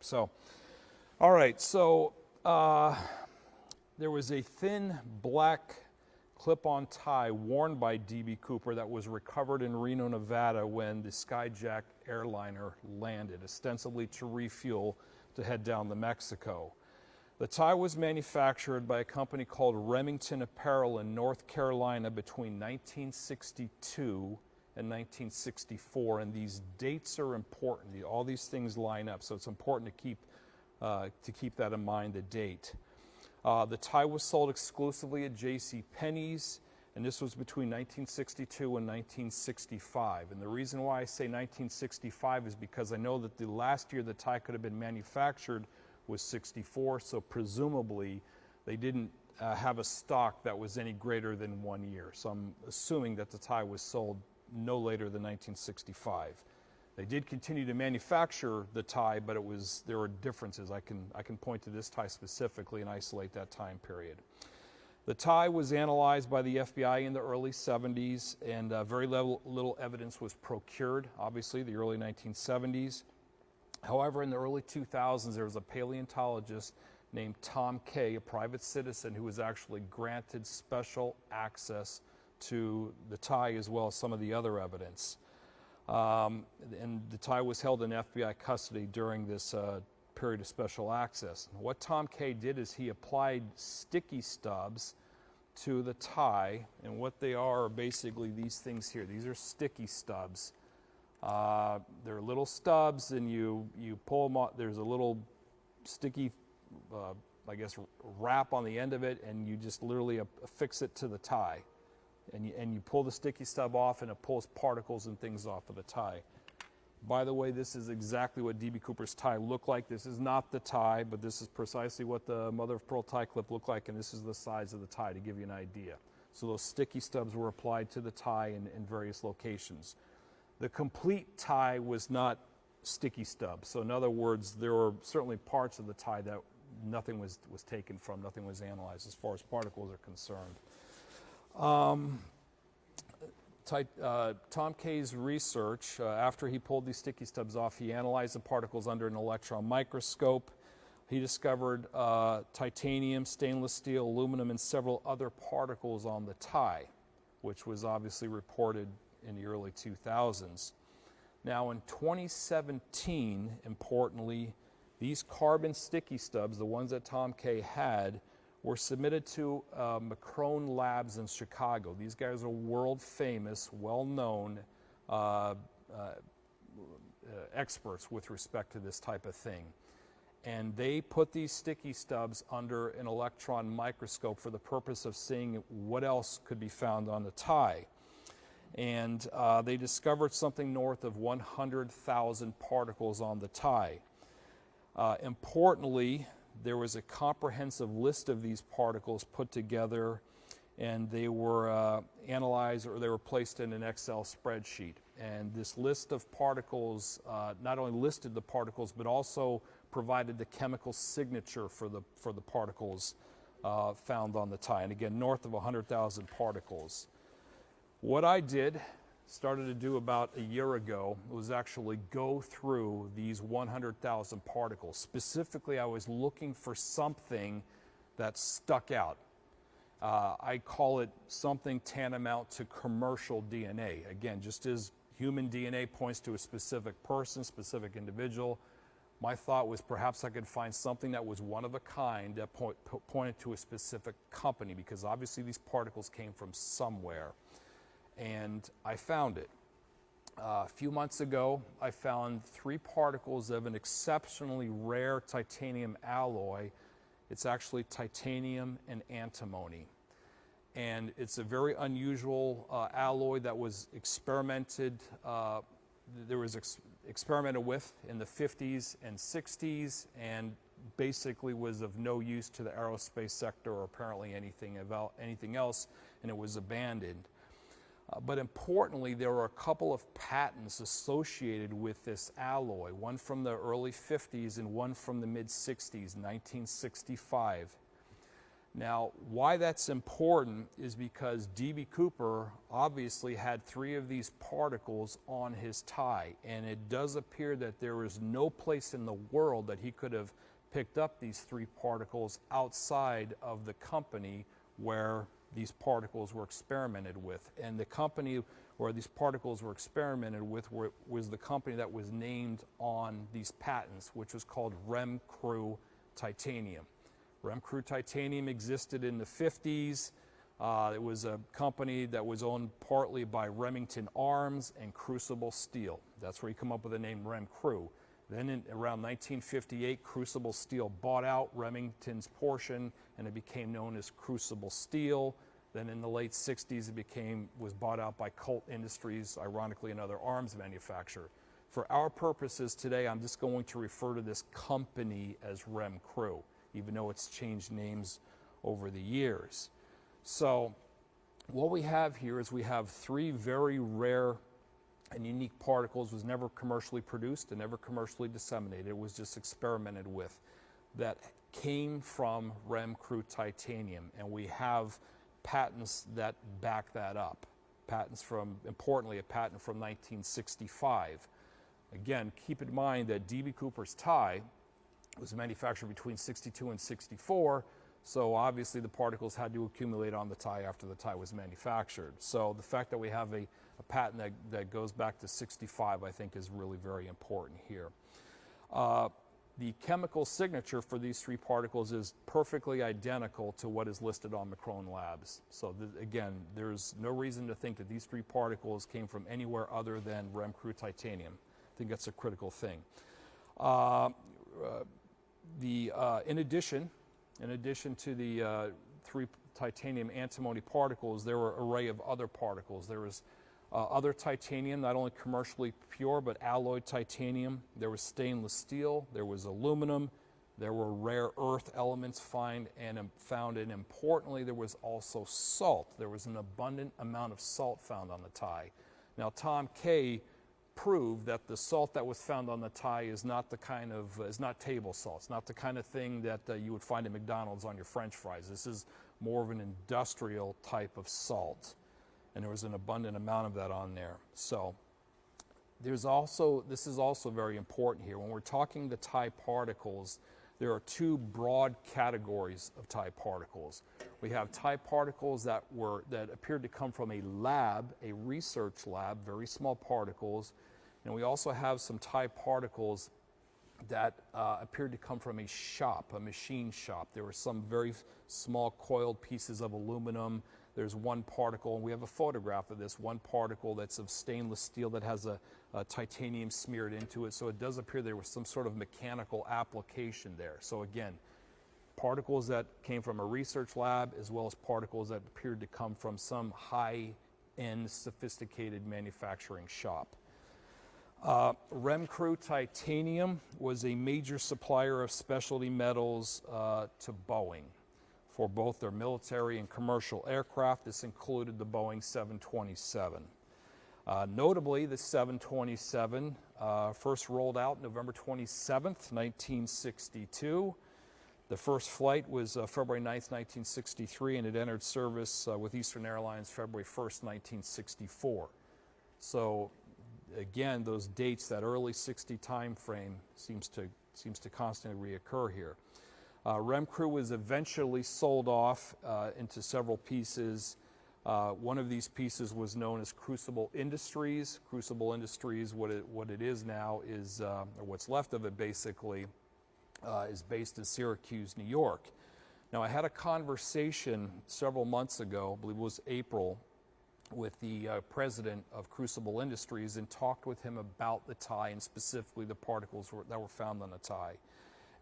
So, all right, so there was a thin black clip-on tie worn by D.B. Cooper that was recovered in Reno, Nevada when the skyjacked airliner landed, ostensibly to refuel to head down to Mexico. The tie was manufactured by a company called Remington Apparel in North Carolina between 1962 and 1964, and these dates are important. All these things line up, so it's important to keep that in mind, the date. The tie was sold exclusively at J.C. Penney's, and this was between 1962 and 1965. And the reason why I say 1965 is because I know that the last year the tie could have been manufactured was 64, so presumably they didn't have a stock that was any greater than 1 year. So I'm assuming that the tie was sold no later than 1965. They did continue to manufacture the tie, but there were differences. I can point to this tie specifically and isolate that time period. The tie was analyzed by the FBI in the early 70s, and very little evidence was procured, obviously, the early 1970s. However, in the early 2000s, there was a paleontologist named Tom Kay, a private citizen, who was actually granted special access to the tie as well as some of the other evidence. And the tie was held in FBI custody during this period of special access. What Tom Kay did is he applied sticky stubs to the tie, and what they are basically these things here. These are sticky stubs. They're little stubs, and you pull them off. There's a little sticky, I guess, wrap on the end of it, and you just literally affix it to the tie. And you pull the sticky stub off, and it pulls particles and things off of the tie. By the way, this is exactly what D.B. Cooper's tie looked like. This is not the tie, but this is precisely what the mother-of-pearl tie clip looked like, and this is the size of the tie to give you an idea. So those sticky stubs were applied to the tie in various locations. The complete tie was not sticky stubs. So in other words, there were certainly parts of the tie that nothing was taken from, nothing was analyzed as far as particles are concerned. Tom Kay's research, after he pulled these sticky stubs off, he analyzed the particles under an electron microscope. He discovered titanium, stainless steel, aluminum, and several other particles on the tie, which was obviously reported in the early 2000s. Now in 2017, importantly, these carbon sticky stubs, the ones that Tom Kay had, were submitted to McCrone Labs in Chicago. These guys are world famous, well-known experts with respect to this type of thing. And they put these sticky stubs under an electron microscope for the purpose of seeing what else could be found on the tie. And they discovered something north of 100,000 particles on the tie. Importantly, there was a comprehensive list of these particles put together, and they were analyzed, or they were placed in an Excel spreadsheet. And this list of particles not only listed the particles, but also provided the chemical signature for the particles found on the tie. And again, north of 100,000 particles. What I started to do about a year ago, was actually go through these 100,000 particles. Specifically, I was looking for something that stuck out. I call it something tantamount to commercial DNA. Again, just as human DNA points to a specific person, specific individual, my thought was perhaps I could find something that was one of a kind that pointed to a specific company, because obviously these particles came from somewhere. And I found it. A few months ago, I found 3 particles of an exceptionally rare titanium alloy. It's actually titanium and antimony. And it's a very unusual alloy that was experimented with in the 50s and 60s, and basically was of no use to the aerospace sector or apparently anything else, and it was abandoned. But importantly, there were a couple of patents associated with this alloy, one from the early 50s and one from the mid 60s, 1965. Now, why that's important is because D.B. Cooper obviously had 3 of these particles on his tie, and it does appear that there is no place in the world that he could have picked up these 3 particles outside of the company where these particles were experimented with. And the company where these particles were experimented with was the company that was named on these patents, which was called Remcrew Titanium. Remcrew Titanium existed in the 50s. It was a company that was owned partly by Remington Arms and Crucible Steel. That's where you come up with the name Remcrew. Then in around 1958, Crucible Steel bought out Remington's portion, and it became known as Crucible Steel. Then in the late 60s, it was bought out by Colt Industries, ironically another arms manufacturer. For our purposes today, I'm just going to refer to this company as Remcrew, even though it's changed names over the years. So what we have here is we have 3 very rare and unique particles, was never commercially produced and never commercially disseminated. It was just experimented with, that came from Remcrew Titanium, and we have patents that back that up. Patents from, importantly, a patent from 1965. Again, keep in mind that D.B. Cooper's tie was manufactured between 62 and 64, so obviously the particles had to accumulate on the tie after the tie was manufactured. So the fact that we have a patent that goes back to 65, I think, is really very important here. The chemical signature for these 3 particles is perfectly identical to what is listed on Macron Labs. So again, there's no reason to think that these 3 particles came from anywhere other than Remcrew Titanium. I think that's a critical thing. In addition to the 3 titanium antimony particles, there were an array of other particles. There was other titanium, not only commercially pure, but alloyed titanium. There was stainless steel, there was aluminum, there were rare earth elements found, and importantly, there was also salt. There was an abundant amount of salt found on the tie. Now, Tom Kay proved that the salt that was found on the tie is not the kind of, is not table salt. It's not the kind of thing that you would find at McDonald's on your French fries. This is more of an industrial type of salt, and there was an abundant amount of that on there. So this is also very important here. When we're talking the tie particles, there are 2 broad categories of tie particles. We have tie particles that appeared to come from a lab, a research lab, very small particles, and we also have some tie particles that appeared to come from a shop, a machine shop. There were some very small coiled pieces of aluminum. There's one particle, and we have a photograph of this, one particle that's of stainless steel that has a titanium smeared into it. So it does appear there was some sort of mechanical application there. So again, particles that came from a research lab, as well as particles that appeared to come from some high-end, sophisticated manufacturing shop. Remcrew Titanium was a major supplier of specialty metals to Boeing for both their military and commercial aircraft. This included the Boeing 727. Notably, the 727 first rolled out November 27th, 1962. The first flight was February 9th, 1963, and it entered service with Eastern Airlines February 1st, 1964. So again, those dates, that early 60 time frame seems to constantly reoccur here. Remcrew was eventually sold off into several pieces. One of these pieces was known as Crucible Industries. Crucible Industries, what it is now is, or what's left of it basically, is based in Syracuse, New York. Now, I had a conversation several months ago, I believe it was April, with the president of Crucible Industries, and talked with him about the tie and specifically the particles that were found on the tie.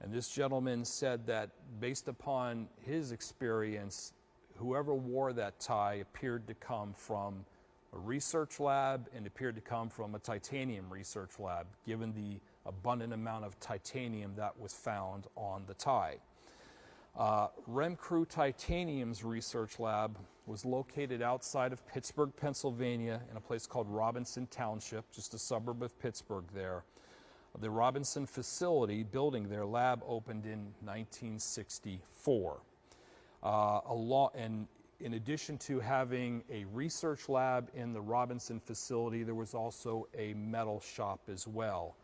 And this gentleman said that based upon his experience, whoever wore that tie appeared to come from a research lab and appeared to come from a titanium research lab, given the abundant amount of titanium that was found on the tie. Remcrew Titanium's research lab was located outside of Pittsburgh, Pennsylvania, in a place called Robinson Township, just a suburb of Pittsburgh there. The Robinson facility building their lab opened in 1964. And in addition to having a research lab in the Robinson facility, there was also a metal shop as well.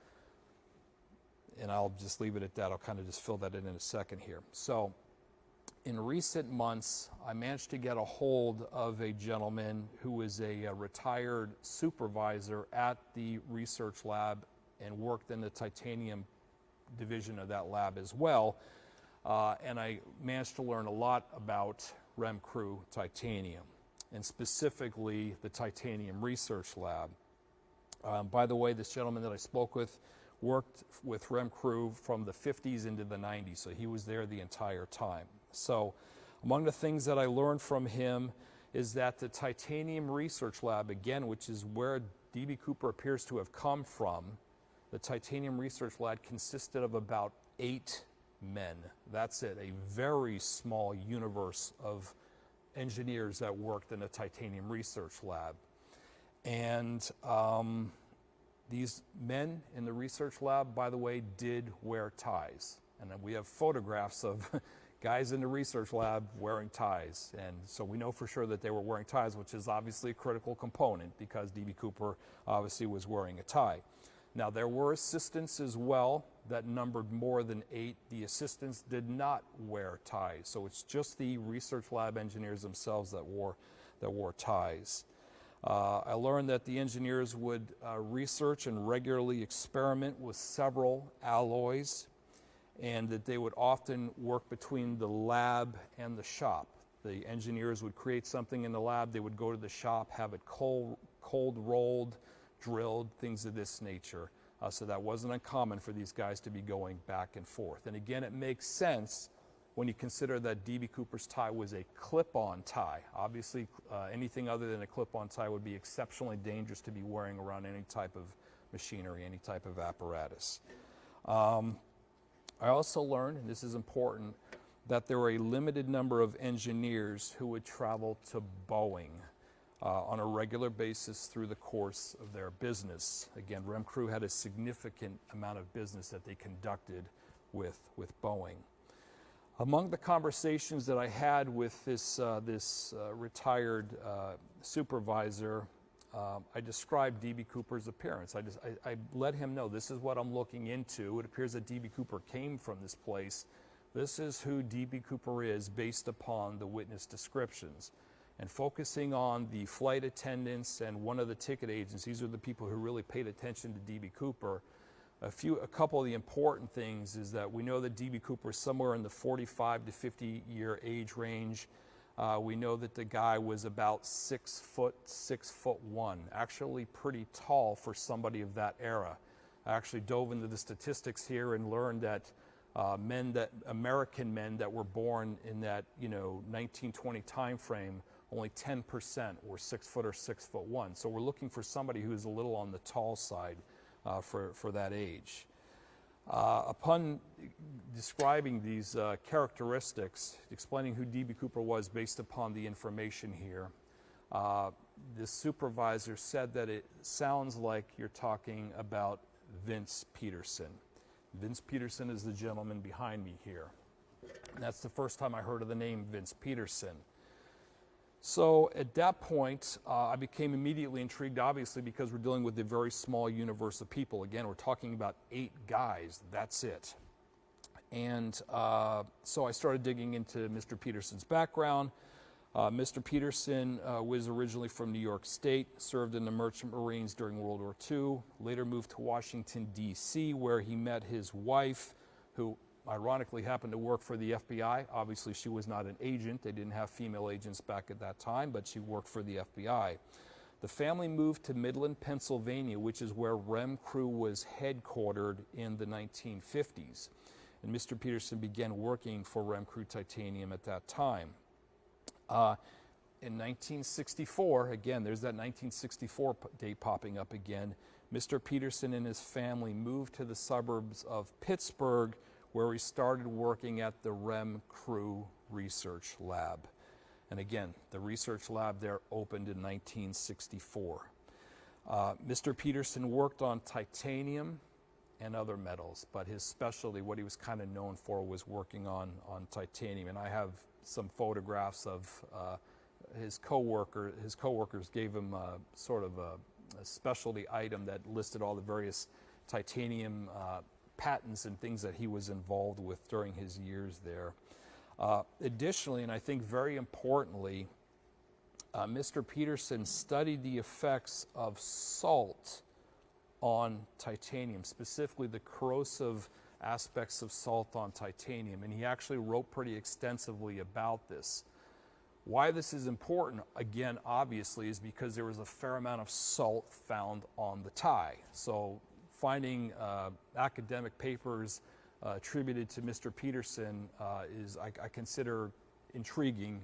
And I'll just leave it at that. I'll kind of just fill that in a second here. So in recent months, I managed to get a hold of a gentleman who was a retired supervisor at the research lab and worked in the titanium division of that lab as well. And I managed to learn a lot about REM crew titanium, and specifically the titanium research lab. By the way, this gentleman that I spoke with worked with REM crew from the 50s into the 90s, so he was there the entire time. So among the things that I learned from him is that the titanium research lab, again, which is where D.B. Cooper appears to have come from, the titanium research lab consisted of about 8 men. That's it, a very small universe of engineers that worked in the titanium research lab. And these men in the research lab, by the way, did wear ties. And then we have photographs of guys in the research lab wearing ties. And so we know for sure that they were wearing ties, which is obviously a critical component because D.B. Cooper obviously was wearing a tie. Now, there were assistants as well that numbered more than 8. The assistants did not wear ties. So it's just the research lab engineers themselves that wore ties. I learned that the engineers would research and regularly experiment with several alloys, and that they would often work between the lab and the shop. The engineers would create something in the lab, they would go to the shop, have it cold rolled, drilled, things of this nature. So that wasn't uncommon for these guys to be going back and forth. And again, it makes sense when you consider that D.B. Cooper's tie was a clip-on tie. Obviously, anything other than a clip-on tie would be exceptionally dangerous to be wearing around any type of machinery, any type of apparatus. I also learned, and this is important, that there were a limited number of engineers who would travel to Boeing on a regular basis through the course of their business. Again, REM crew had a significant amount of business that they conducted with Boeing. Among the conversations that I had with this retired supervisor, I described D.B. Cooper's appearance. I let him know this is what I'm looking into. It appears that D.B. Cooper came from this place. This is who D.B. Cooper is based upon the witness descriptions. And focusing on the flight attendants and one of the ticket agents, these are the people who really paid attention to D.B. Cooper. A couple of the important things is that we know that D.B. Cooper is somewhere in the 45 to 50 year age range. We know that the guy was about 6 foot, 6'1", actually pretty tall for somebody of that era. I actually dove into the statistics here and learned that American men that were born in that 1920 time frame, only 10% were 6 foot or 6'1". So we're looking for somebody who's a little on the tall side for that age. Upon describing these characteristics, explaining who D.B. Cooper was based upon the information here, this supervisor said that it sounds like you're talking about Vince Peterson. Vince Peterson is the gentleman behind me here. And that's the first time I heard of the name Vince Peterson. So at that point, I became immediately intrigued, obviously, because we're dealing with a very small universe of people. Again, we're talking about 8 guys. That's it. And so I started digging into Mr. Peterson's background. Mr. Peterson was originally from New York State, served in the Merchant Marines during World War II, later moved to Washington, D.C., where he met his wife, who ironically happened to work for the FBI. Obviously, she was not an agent. They didn't have female agents back at that time, but she worked for the FBI. The family moved to Midland, Pennsylvania, which is where REM crew was headquartered in the 1950s. And Mr. Peterson began working for REM crew Titanium at that time. In 1964, again, there's that 1964 date popping up again, Mr. Peterson and his family moved to the suburbs of Pittsburgh, where he started working at the REM crew research lab. And again, the research lab there opened in 1964. Mr. Peterson worked on titanium and other metals, but his specialty, what he was kind of known for, was working on titanium. And I have some photographs of his coworker. His coworkers gave him sort of a specialty item that listed all the various titanium patents and things that he was involved with during his years there. Additionally, and I think very importantly, Mr. Peterson studied the effects of salt on titanium, specifically the corrosive aspects of salt on titanium, and he actually wrote pretty extensively about this. Why this is important, again, obviously, is because there was a fair amount of salt found on the tie. So finding academic papers attributed to Mr. Peterson is, I consider, intriguing,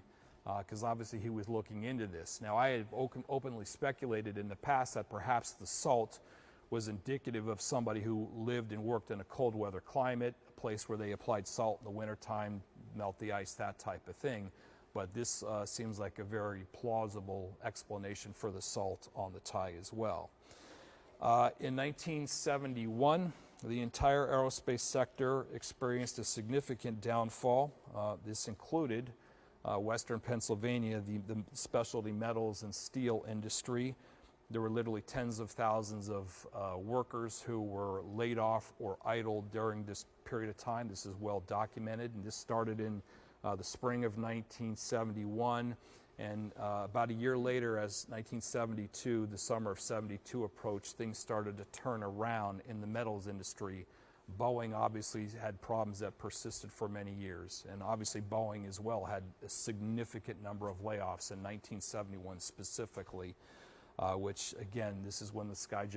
because obviously he was looking into this. Now, I had openly speculated in the past that perhaps the salt was indicative of somebody who lived and worked in a cold weather climate, a place where they applied salt in the wintertime, melt the ice, that type of thing. But this seems like a very plausible explanation for the salt on the tie as well. In 1971, the entire aerospace sector experienced a significant downfall. This included Western Pennsylvania, the specialty metals and steel industry. There were literally tens of thousands of workers who were laid off or idled during this period of time. This is well documented, and this started in the spring of 1971, and about a year later, as 1972, the summer of 72 approached, things started to turn around in the metals industry. Boeing obviously had problems that persisted for many years, and obviously Boeing as well had a significant number of layoffs in 1971 specifically, which again, this is when the skyjack